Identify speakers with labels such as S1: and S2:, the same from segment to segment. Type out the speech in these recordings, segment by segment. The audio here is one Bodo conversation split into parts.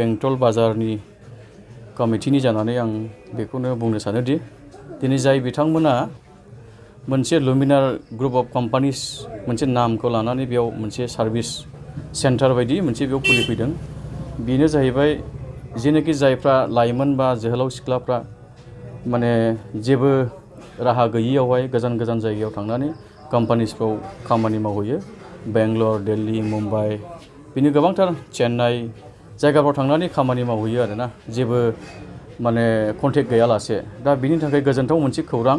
S1: बेंटल बाजारनि कमिटिनि जानानै आं बेखौनो बुंनो सानोदि दिनै जाय बिथांमोना मोनसे लुमिनार ग्रुप अफ कम्पानिस मोनसे नामखौ लानानै बेयाव मोनसे सार्भिस सेन्टार बायदि मोनसे बेयाव खुलिफैदों बेनो जाहैबाय जेनाखि जायफ्रा लाइमोन बा जोहोलाव सिख्लाफ्रा माने जेबो राहा गैयियावहाय गोजान गोजान जायगायाव थांनानै कम्पानिसफ्राव खामानि मावहैयो बेंगलर दिल्ली मुम्बाइ बिनि गोबांथार चेन्नाइ जायगाफ्राव थांनानै खामानि मावहैयो आरोना जेबो माने कन्टेक्ट गैयालासे दा बिनि थाखाय गोजोनथाव मोनसे खौरां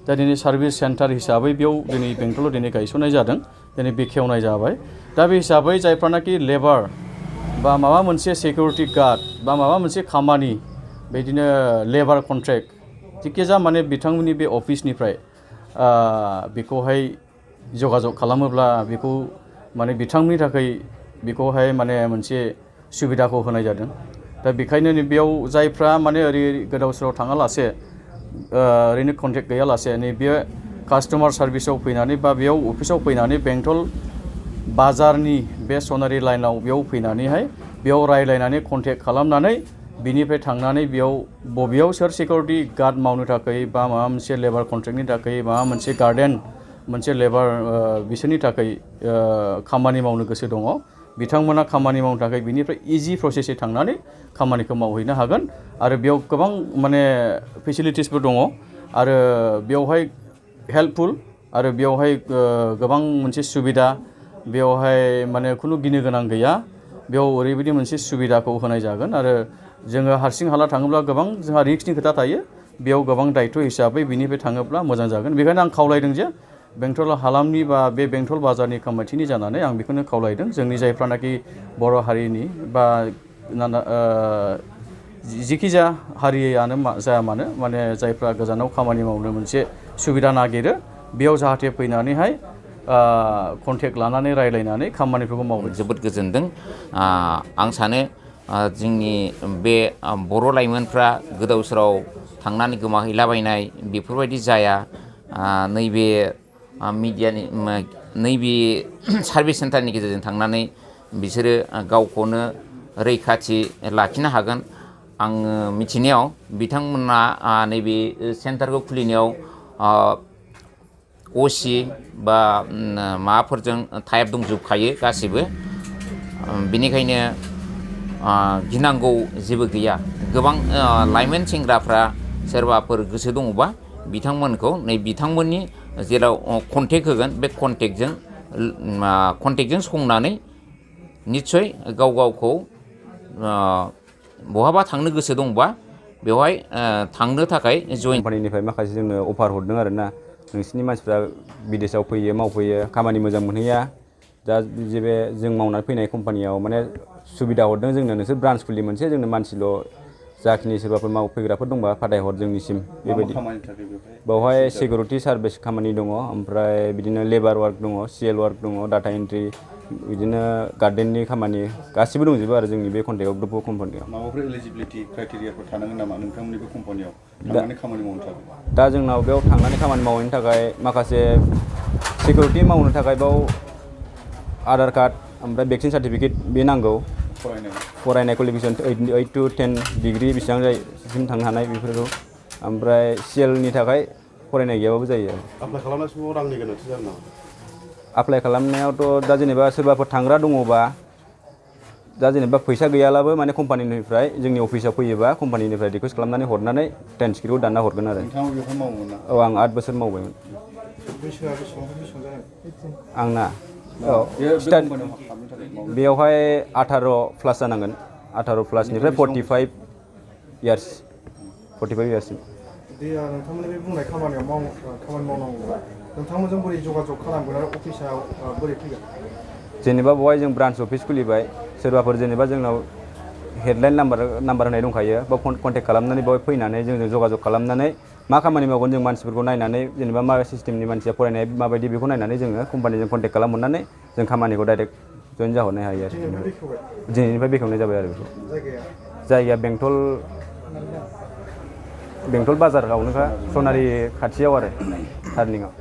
S1: दा दिनै सार्भिस सेन्टार हिसाबै बेयाव दिनै बेंटलाव दिनै गायसननाय जादों दिनै बेखेवनाय जाबाय दा बे हिसाबै जायफ्रानाखि लेबार बा माबा मोनसे सिकिउरिटि गार्ड बा माबा मोनसे खामानि बिदिनो लेबार कन्ट्रेक्ट जिखिजाया माने बिथांमोननि बे अफिसनिफ्राय बेखौहाय जगाजग खालामोब्ला बेखौ माने बिथांमोननि थाखाय बेखौहाय माने मोनसे सुबिदाखौ होनाय जादों दा बेखायनो बेयाव जायफ्रा माने ओरै गोदाव सोराव थाङालासे ओरैनो कन्टेक्ट गैयालासे नैबे कास्टमार सार्भिसाव फैनानै बा बेयाव अफिसाव फैनानै बेंटल बाजारनि बे सनारि लाइनाव बेयाव फैनानैहाय बेयाव रायलायनानै कन्टेक्ट खालामनानै बिनिफ्राय थांनानै बेयाव बबेयाव सोर सिकिउरिटि गार्ड मावनो थाखाय बा माबा मोनसे लेबार कन्ट्रेक्टनि थाखाय माबा मोनसे गार्डेन मोनसे लेबार बिसोरनि थाखाय खामानि मावनो गोसो दङ बिथांमोना खामानि मावनो थाखाय बिनिफ्राय इजि प्रसेसै थांनानै खामानिखौ मावहैनो हागोन आरो बेयाव गोबां माने फेसिलिटिसबो दङ आरो बेयावहाय हेल्पफुल आरो बेयावहाय गोबां मोनसे सुबिदा बेयावहाय माने खुनु गिनो गोनां गैया बेयाव ओरैबायदि मोनसे सुबिदाखौ होनाय जागोन आरो जोङो हारसिं हाला थाङोब्ला गोबां जोंहा रिस्कनि खोथा थायो बेयाव गोबां दायथ' हिसाबै बिनिफ्राय थाङोब्ला मोजां जागोन बेखायनो आं खावलायदों जे बेंटल हालामनि बा बे बेंटल बाजारनि कमिटिनि जानानै आं बेखौनो खावलायदों जोंनि जायफ्रानाखि बर' हारिनि बा जिखिजाया हारियानो जाया मानो माने जायफ्रा गोजानाव खामानि मावनो मोनसे सुबिदा नागिरो बेयाव जाहाथे फैनानैहाय कन्टेक्ट लानानै रायलायनानै खामानिफोरखौ मावो
S2: जोबोद गोजोनदों आं सानो जोंनि बे बर' लाइमोनफ्रा गोदाव सोराव थांनानै गोमाहैलाबायनाय बेफोरबायदि जाया नैबे मिडियानि नैबे सार्भिस सेन्टारनि गेजेरजों थांनानै बिसोरो गावखौनो रैखाथि लाखिनो हागोन आङो मिथिनायाव बिथांमोना नैबे सेन्टारखौ खुलिनायाव असि बा माबाफोरजों टाइप दंजोबखायो गासिबो बेनिखायनो गिनांगौ जेबो गैया गोबां लाइमोन सेंग्राफ्रा सोरबाफोर गोसो दङबा बिथांमोनखौ नै बिथांमोननि जेराव कन्टेक्ट होगोन बे कन्टेक्टजों संनानै निस्सय गाव गावखौ बहाबा थांनो गोसो दंबा बेवहाय थांनो थाखाय जइन
S3: कम्पानिनिफ्राय माखासे जोंनो अफार हरदों आरोना नोंसिनि मानसिफ्रा विदेशाव फैयो मावफैयो खामानि मोजां मोनहैया दा जे बे जों मावनानै फैनाय कम्पानियाव माने सुबिदा हरदों जोंनो नोंसोर ब्रान्स खुलि मोनसे जोंनो मानसिल' जाखिनि सोरबाफोर मावफैग्राफोर दंबा फाथायहर जोंनिसिम बेबायदि बेवहाय सिकिउरिटि सार्भिस खामानि दङ ओमफ्राय बिदिनो लेबार वार्क दङ सिएल वार्क दङ डाटा एन्ट्रि बिदिनो गार्डेननि खामानि गासिबो दंजोबो आरो जोंनि बे कन्टेक्टआव ग्रुप कम्पानियाव
S4: माबाफोर एलिजिबिलिटि क्राइटेरियाफोर थानांगोन नामा नोंथांमोननि बे कम्पानियाव थांनानै खामानि मावनो थाखाय
S3: दा जोंनाव बेयाव थांनानै खामानि मावहैनो थाखाय माखासे सिकिउरिटि मावनो थाखाय बेयाव आधार कार्ड ओमफ्राय भेक्सिन सार्टिफिकेट बे नांगौ फरायनाय क्वालिफिकेसन 8 to 10 डिग्री बेसेबां जायसिम थांनो हानाय बेफोरखौ ओमफ्राय सिएलनि थाखाय फरायनाय गैयाबाबो जायो
S4: एप्लाइ खालामनाय समाव रांनि गोनांथि जागोन नामा
S3: एप्लाइ खालामनायावथ' दा जेनेबा सोरबाफोर थांग्रा दङबा दा जेनेबा फैसा गैयालाबो माने कम्पानिनिफ्राय जोंनि अफिसाव फैयोबा कम्पानिनिफ्राय रिकुवेस्ट खालामनानै हरनानै ट्रेन टिकेटखौ दानना हरगोन आरो
S4: नोंथाङा बेवहाय मावोमोन ना
S3: औ आं 8 बोसोर मावबायमोन
S4: बैसोआ बेसेबां जागोन
S3: आंना औ बेयावहाय 18 प्लास जानांगोन 18 प्लासनिफ्राय 45 इयार्ससिम
S4: नोंथांमोननि बे बुंनाय खामानि मावनांगौब्ला नोंथांमोनजों बोरै जगाजग खालामगोन आरो अफिसाव बोरै फैगोन
S3: जेनेबा बेवहाय जों ब्रान्च अफिस खुलिबाय सोरबाफोर जेनेबा जोंनाव हेडलाइन नाम्बार होनाय दंखायो बा कन्टेक्ट खालामनानै बेवहाय फैनानै जोंजों जगाजग खालामनानै मा खामानि मावगोन जों मानसिफोरखौ नायनानै जेनेबा मा सिस्टेमनि मानसिया फरायनाय माबायदि बेखौ नायनानै जोङो कम्पानिजों कन्टेक्ट खालामहरनानै जों खामानिखौ डाइरेक्ट जइन जाहरनो हायो आरो दिनैनिफ्राय बेखेवनाय जाबाय आरो बेखौ जायगाया बेंटल बाजारावनोखा सनारि खाथियाव आरो टार्निंआव